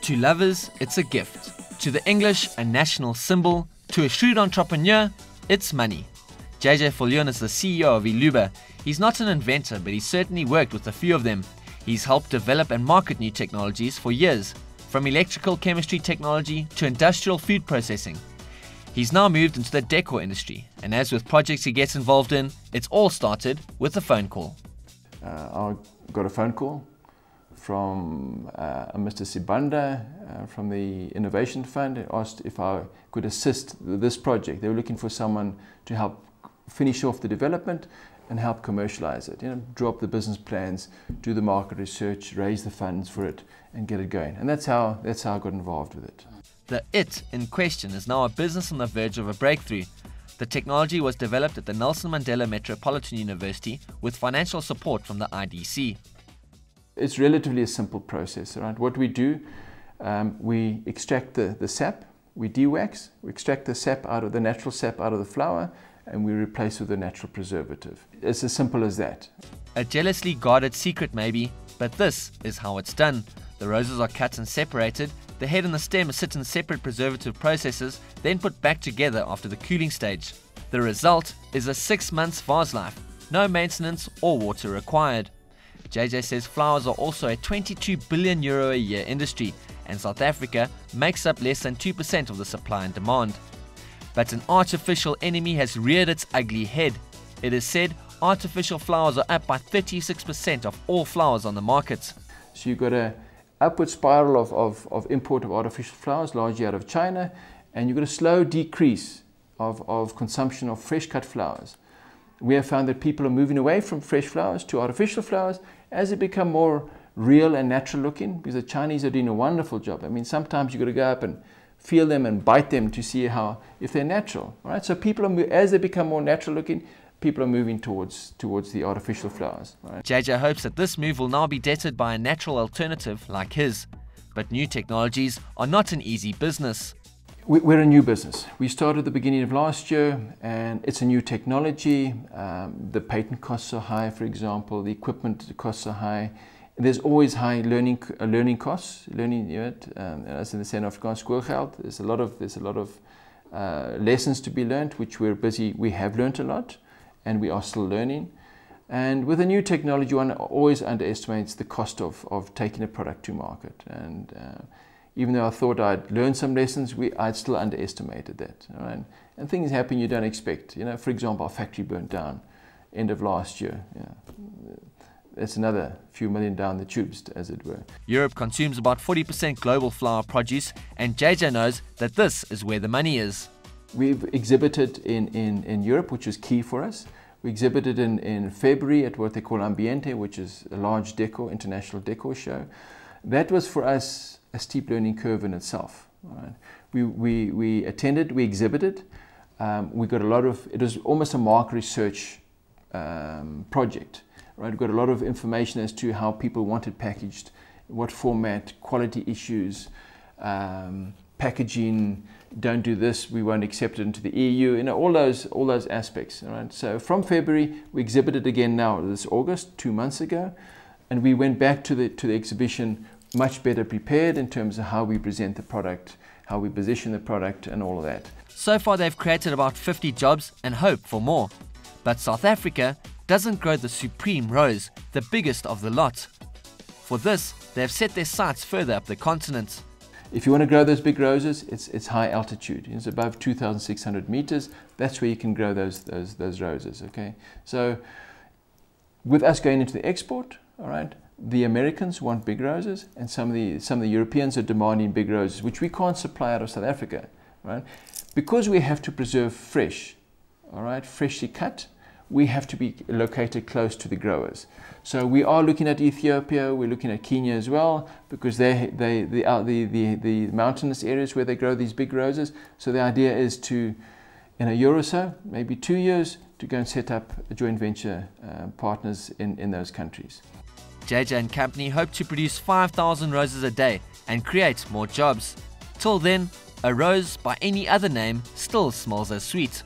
To lovers, it's a gift. To the English, a national symbol. To a shrewd entrepreneur, it's money. JJ Viljoen is the CEO of Eureka. He's not an inventor, but he's certainly worked with a few of them. He's helped develop and market new technologies for years, from electrical chemistry technology to industrial food processing. He's now moved into the decor industry, and as with projects he gets involved in, it's all started with a phone call. I got a phone call from Mr. Sibanda from the Innovation Fund. He asked if I could assist with this project. They were looking for someone to help finish off the development and help commercialize it. Draw up the business plans, do the market research, raise the funds for it, and get it going. And that's how I got involved with it. The IT in question is now a business on the verge of a breakthrough. The technology was developed at the Nelson Mandela Metropolitan University with financial support from the IDC. It's relatively a simple process. Right? What we do, we extract the sap, we de-wax, we extract the sap out of the natural sap out of the flower, and we replace with a natural preservative. It's as simple as that. A jealously guarded secret maybe, but this is how it's done. The roses are cut and separated, the head and the stem sit in separate preservative processes, then put back together after the cooling stage. The result is a 6 months vase life, no maintenance or water required. JJ says flowers are also a €22 billion a year industry, and South Africa makes up less than 2% of the supply and demand. But an artificial enemy has reared its ugly head. It is said artificial flowers are up by 36% of all flowers on the market. So you've got a upward spiral of import of artificial flowers, largely out of China, and you've got a slow decrease of consumption of fresh cut flowers. We have found that people are moving away from fresh flowers to artificial flowers as they become more real and natural looking, because the Chinese are doing a wonderful job. I mean, sometimes you've got to go up and feel them and bite them to see if they're natural. Right? So people are, as they become more natural looking, people are moving towards the artificial flowers. Right? JJ hopes that this move will now be deterred by a natural alternative like his. But new technologies are not an easy business. We're a new business. We started at the beginning of last year, and it's a new technology. The patent costs are high, for example. The equipment costs are high. There's always high learning costs. As in the South Afrikaans skoolgeld. There's a lot of lessons to be learned, which we have learned a lot, and we are still learning. And with a new technology, one always underestimates the cost of taking a product to market. And even though I thought I'd learned some lessons, I'd still underestimated that. Right? And things happen you don't expect. For example, our factory burnt down end of last year. That's another few million down the tubes, as it were. Europe consumes about 40% global flower produce, and JJ knows that this is where the money is. We've exhibited in Europe, which is key for us. We exhibited in February at what they call Ambiente, which is a large international decor show. That was for us a steep learning curve in itself. Right? We attended, we exhibited. We got it was almost a market research project. Right? We got a lot of information as to how people want it packaged, what format, quality issues, packaging. Don't do this, we won't accept it into the EU. All those aspects. Right? So from February, we exhibited again now this August, 2 months ago, and we went back to the exhibition much better prepared in terms of how we present the product, how we position the product, and all of that. So far, they've created about 50 jobs and hope for more. But South Africa doesn't grow the supreme rose, the biggest of the lot. For this, they've set their sights further up the continent. If you want to grow those big roses, it's high altitude. It's above 2,600 meters. That's where you can grow those roses. Okay, so with us going into the export, all right, the Americans want big roses, and some of the Europeans are demanding big roses, which we can't supply out of South Africa, right? Because we have to preserve fresh, all right, freshly cut. We have to be located close to the growers. So we are looking at Ethiopia, we're looking at Kenya as well, because the mountainous areas where they grow these big roses. So the idea is to, in a year or so, maybe 2 years, to go and set up a joint venture partners in those countries. JJ and company hope to produce 5,000 roses a day and create more jobs. Till then, a rose by any other name still smells as sweet.